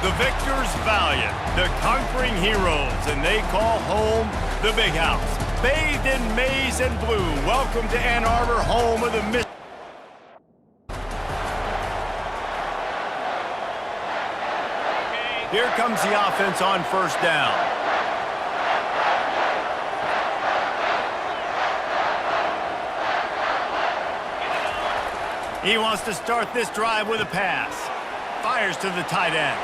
The victors valiant, the conquering heroes, and they call home the Big House. Bathed in maize and blue, welcome to Ann Arbor, home of the Michigan. Here comes the offense on first down. He wants to start this drive with a pass. Fires to the tight end.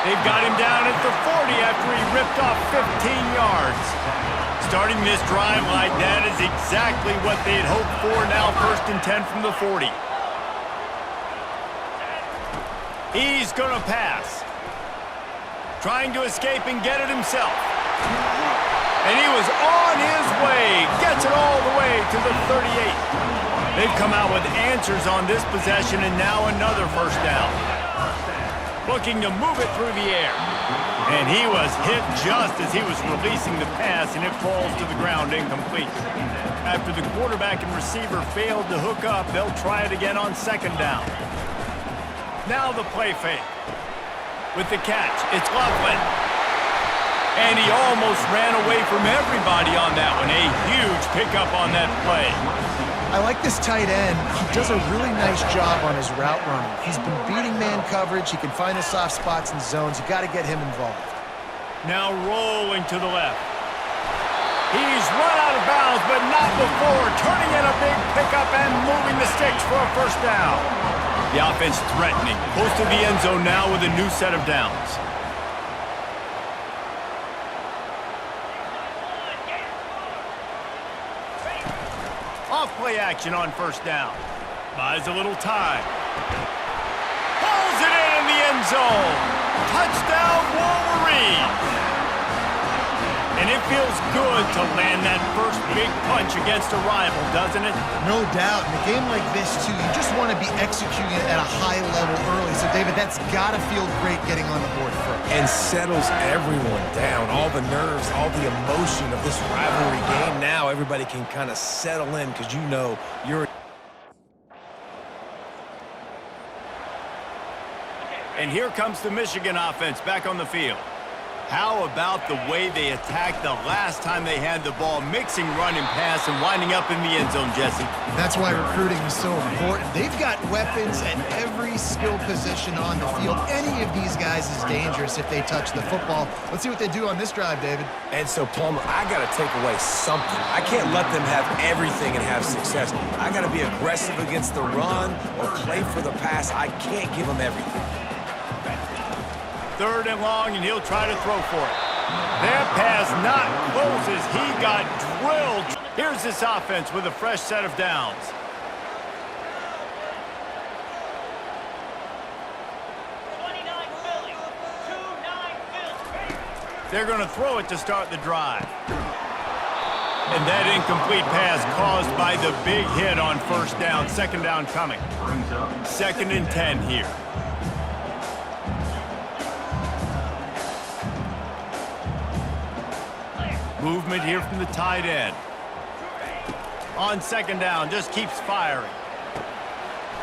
They've got him down at the 40 after he ripped off 15 yards. Starting this drive like that is exactly what they'd hoped for. Now 1st and 10 from the 40. He's going to pass. Trying to escape and get it himself. And he was on his way. Gets it all the way to the 38. They've come out with answers on this possession, and now another first down. Looking to move it through the air. And he was hit just as he was releasing the pass, and it falls to the ground incomplete. After the quarterback and receiver failed to hook up, they'll try it again on 2nd down. Now the play fake. With the catch, it's Loveland. And he almost ran away from everybody on that one. A huge pickup on that play. I like this tight end. He does a really nice job on his route running. He's been beating man coverage. He can find the soft spots and zones. You got to get him involved. Now rolling to the left. He's run out of bounds, but not before. Turning in a big pickup and moving the sticks for a first down. The offense threatening. Close to the end zone now with a new set of downs. Off-play action on first down. Buys a little time. Pulls it in the end zone. Touchdown, Wolverines. And it feels good to land that first big punch against a rival, doesn't it? No doubt. In a game like this, too, you just want to be executing it at a high level early. So, David, that's got to feel great getting on the board first. And settles everyone down. All the nerves, all the emotion of this rivalry game. Now everybody can kind of settle in because you know you're... And here comes the Michigan offense back on the field. How about the way they attacked the last time they had the ball, mixing run and pass and winding up in the end zone, Jesse? That's why recruiting is so important. They've got weapons at every skill position on the field. Any of these guys is dangerous if they touch the football. Let's see what they do on this drive, David. And so, Palmer, I got to take away something. I can't let them have everything and have success. I got to be aggressive against the run or play for the pass. I can't give them everything. 3rd and long, and he'll try to throw for it. That pass not close as he got drilled. Here's this offense with a fresh set of downs. They're going to throw it to start the drive. And that incomplete pass caused by the big hit on first down. 2nd down coming. 2nd and 10 here. Movement here from the tight end. On 2nd down, just keeps firing.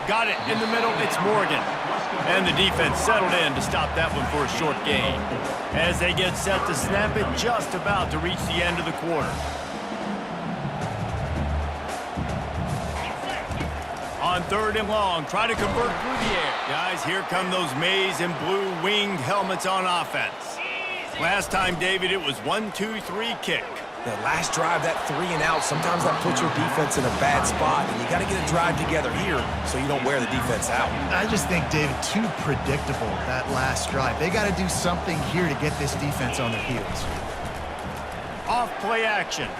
Got it in the middle, it's Morgan. And the defense settled in to stop that one for a short gain. As they get set to snap it, just about to reach the end of the quarter. On 3rd and long, try to convert through the air. Guys, here come those maize and blue winged helmets on offense. Last time, David, it was 1-2-3 kick. The last drive, that 3 and out, sometimes that puts your defense in a bad spot, and you got to get a drive together here so you don't wear the defense out. I just think, David, too predictable, that last drive. They got to do something here to get this defense on their heels. Off-play action.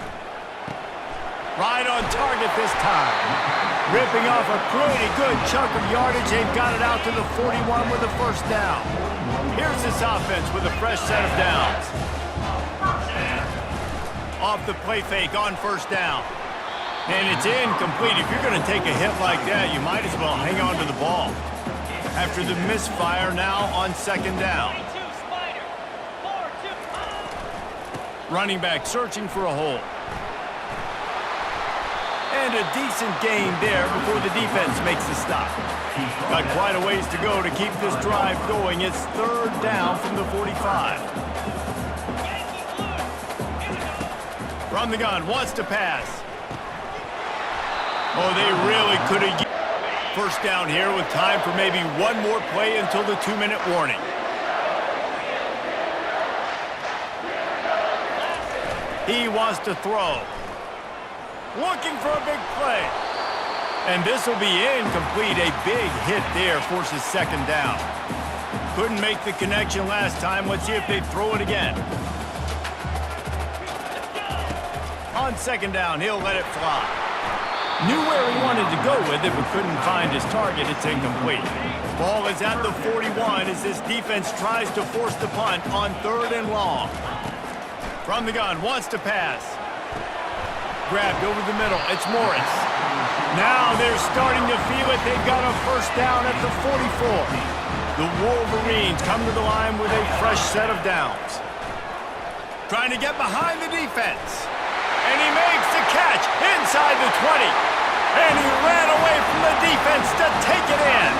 Right on target this time. Ripping off a pretty good chunk of yardage. They've got it out to the 41 with a first down. Here's this offense with a fresh set of downs. Off the play fake on first down. And it's incomplete. If you're going to take a hit like that, you might as well hang on to the ball. After the misfire, now on 2nd down. Running back searching for a hole. And a decent gain there before the defense makes the stop. Got quite a ways to go to keep this drive going. It's third down from the 45. From the gun, wants to pass. Oh, they really could have used first down here with time for maybe one more play until the 2-minute warning. He wants to throw. Looking for a big play. And this will be incomplete. A big hit there forces second down. Couldn't make the connection last time. Let's see if they throw it again. On second down, he'll let it fly. Knew where he wanted to go with it, but couldn't find his target. It's incomplete. Ball is at the 41 as this defense tries to force the punt on third and long. From the gun, wants to pass. Grabbed over the middle. It's Morris. Now they're starting to feel it. They've got a first down at the 44. The Wolverines come to the line with a fresh set of downs. Trying to get behind the defense. And he makes the catch inside the 20. And he ran away from the defense to take it in.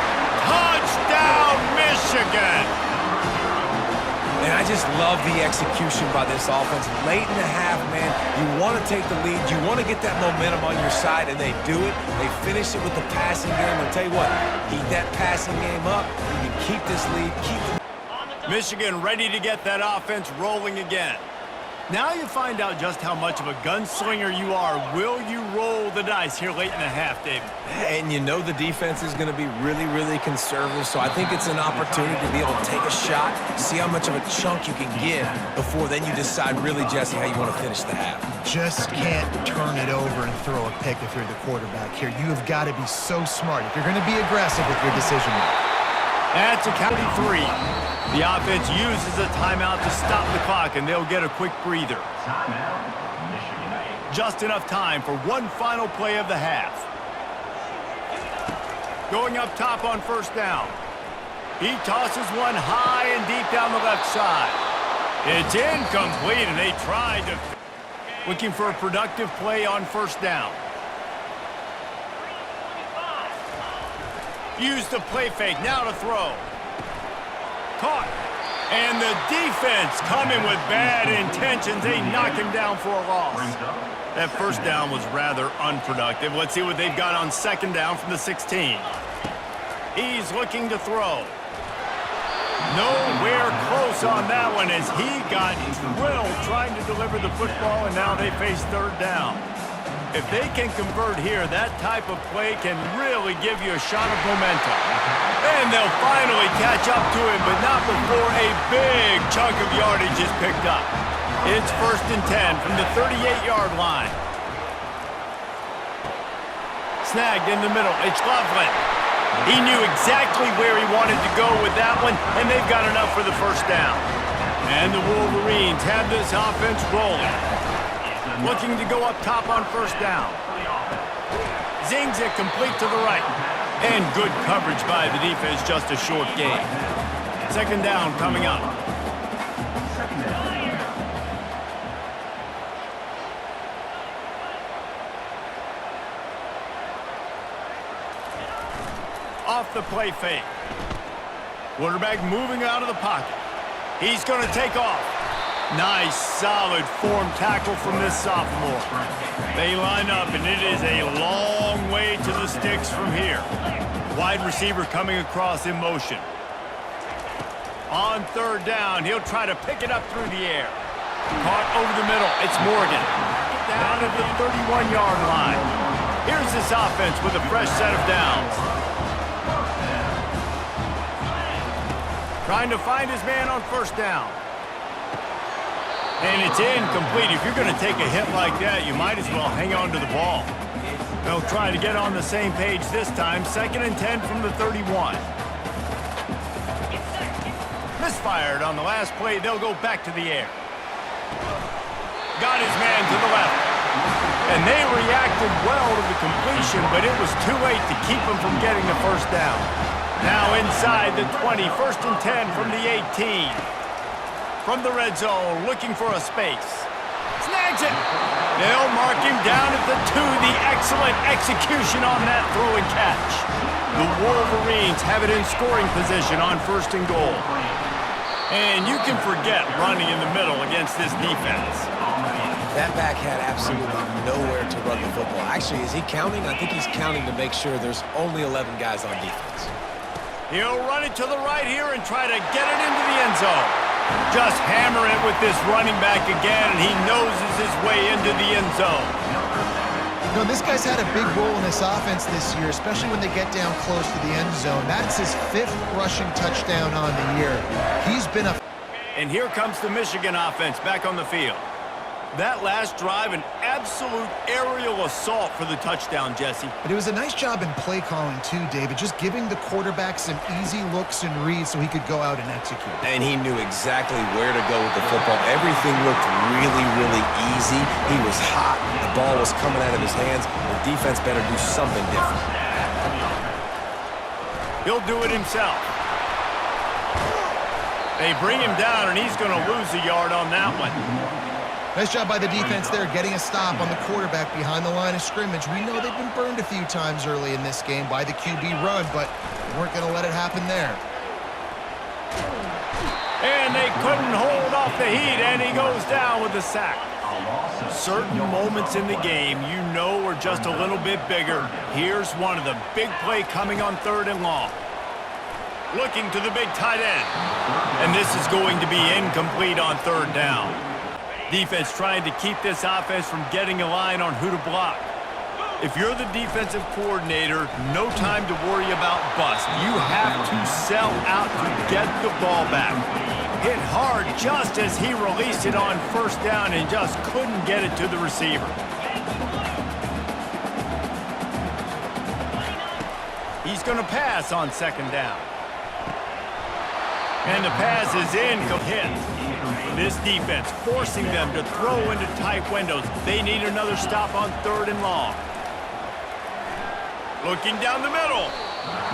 Touchdown, Michigan. And I just love the execution by this offense. Late in the half, man, you want to take the lead. You want to get that momentum on your side, and they do it. They finish it with the passing game. I'll tell you what, keep that passing game up. You can keep this lead, keep the... Michigan ready to get that offense rolling again. Now you find out just how much of a gunslinger you are. Will you roll the dice here late in the half, David? And you know the defense is going to be really, really conservative, so I think it's an opportunity to be able to take a shot, see how much of a chunk you can get before then you decide really, Jesse, how you want to finish the half. Just can't turn it over and throw a pick if you're the quarterback here. You have got to be so smart if you're going to be aggressive with your decision making. That's a count of 3. The offense uses a timeout to stop the clock, and they'll get a quick breather. Just enough time for one final play of the half. Going up top on first down. He tosses one high and deep down the left side. It's incomplete, and they tried to... Looking for a productive play on first down. Use the play fake, now to throw. Caught. And the defense coming with bad intentions. They knock him down for a loss. That first down was rather unproductive. Let's see what they've got on second down from the 16. He's looking to throw. Nowhere close on that one as he got drilled trying to deliver the football, and now they face third down. If they can convert here, that type of play can really give you a shot of momentum. And they'll finally catch up to him, but not before a big chunk of yardage is picked up. It's first and 10 from the 38-yard line. Snagged in the middle. It's Loveland. He knew exactly where he wanted to go with that one, and they've got enough for the first down. And the Wolverines have this offense rolling. Looking to go up top on first down. Zings it complete to the right. And good coverage by the defense, just a short gain. Second down coming up. Off the play fake. Quarterback moving out of the pocket. He's going to take off. Nice, solid form tackle from this sophomore. They line up, and it is a long way to the sticks from here. Wide receiver coming across in motion. On third down, he'll try to pick it up through the air. Caught over the middle. It's Morgan. Down at the 31-yard line. Here's this offense with a fresh set of downs. Trying to find his man on first down. And it's incomplete. If you're going to take a hit like that, you might as well hang on to the ball. They'll try to get on the same page this time. Second and 10 from the 31. Misfired on the last play. They'll go back to the air. Got his man to the left. And they reacted well to the completion, but it was too late to keep him from getting the first down. Now inside the 20. First and 10 from the 18. From the red zone, looking for a space. Snag snags it. They'll mark him down at the 2. The excellent execution on that throw and catch. The Wolverines have it in scoring position on 1st and goal. And you can forget running in the middle against this defense. That back had absolutely nowhere to run the football. Actually, is he counting? I think he's counting to make sure there's only 11 guys on defense. He'll run it to the right here and try to get it into the end zone. Just hammer it with this running back again, and he noses his way into the end zone. You know, this guy's had a big role in this offense this year, especially when they get down close to the end zone. That's his 5th rushing touchdown on the year. He's been a... And here comes the Michigan offense back on the field. That last drive, an absolute aerial assault for the touchdown, Jesse. But it was a nice job in play calling too, David, just giving the quarterback some easy looks and reads so he could go out and execute. And he knew exactly where to go with the football. Everything looked really, really easy. He was hot. The ball was coming out of his hands. The defense better do something different. He'll do it himself. They bring him down, and he's going to lose a yard on that one. Nice job by the defense there, getting a stop on the quarterback behind the line of scrimmage. We know they've been burned a few times early in this game by the QB run, but we weren't going to let it happen there. And they couldn't hold off the heat, and he goes down with a sack. Certain moments in the game you know are just a little bit bigger. Here's one of them. Big play coming on 3rd and long. Looking to the big tight end. And this is going to be incomplete on 3rd down. Defense trying to keep this offense from getting a line on who to block. If you're the defensive coordinator, no time to worry about bust. You have to sell out to get the ball back. Hit hard just as he released it on 1st down and just couldn't get it to the receiver. He's going to pass on 2nd down. And the pass is incomplete. This defense forcing them to throw into tight windows. They need another stop on 3rd and long. Looking down the middle.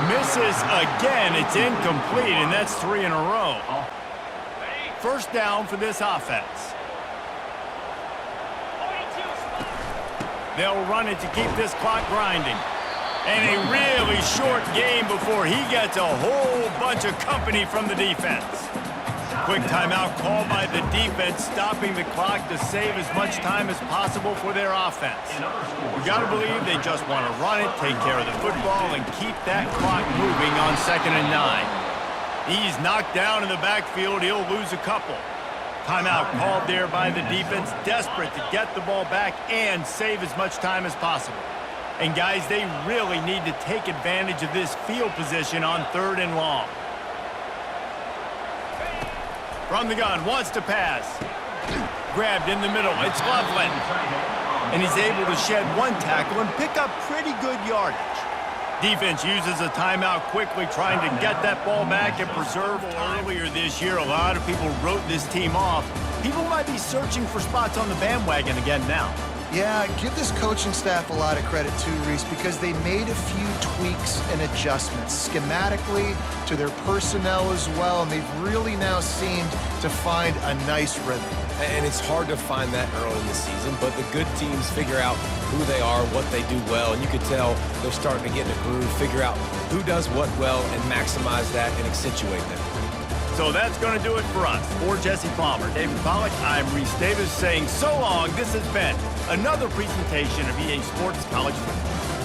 Misses again. It's incomplete, and that's 3 in a row. 1st down for this offense. They'll run it to keep this clock grinding. And a really short game before he gets a whole bunch of company from the defense. Quick timeout called by the defense, stopping the clock to save as much time as possible for their offense. You got to believe they just want to run it, take care of the football, and keep that clock moving on 2nd and 9. He's knocked down in the backfield. He'll lose a couple. Timeout called there by the defense, desperate to get the ball back and save as much time as possible. And guys, they really need to take advantage of this field position on 3rd and long. From the gun, wants to pass. Grabbed in the middle, it's Loveland. And he's able to shed 1 tackle and pick up pretty good yardage. Defense uses a timeout quickly, trying to get that ball back and preserve time. Earlier this year, a lot of people wrote this team off. People might be searching for spots on the bandwagon again now. Yeah, give this coaching staff a lot of credit too, Reese, because they made a few tweaks and adjustments schematically to their personnel as well, and they've really now seemed to find a nice rhythm. And it's hard to find that early in the season, but the good teams figure out who they are, what they do well, and you can tell they're starting to get in a groove, figure out who does what well, and maximize that and accentuate that. So that's going to do it for us. For Jesse Palmer, David Pollack, I'm Reese Davis saying so long. This has been another presentation of EA Sports College Football.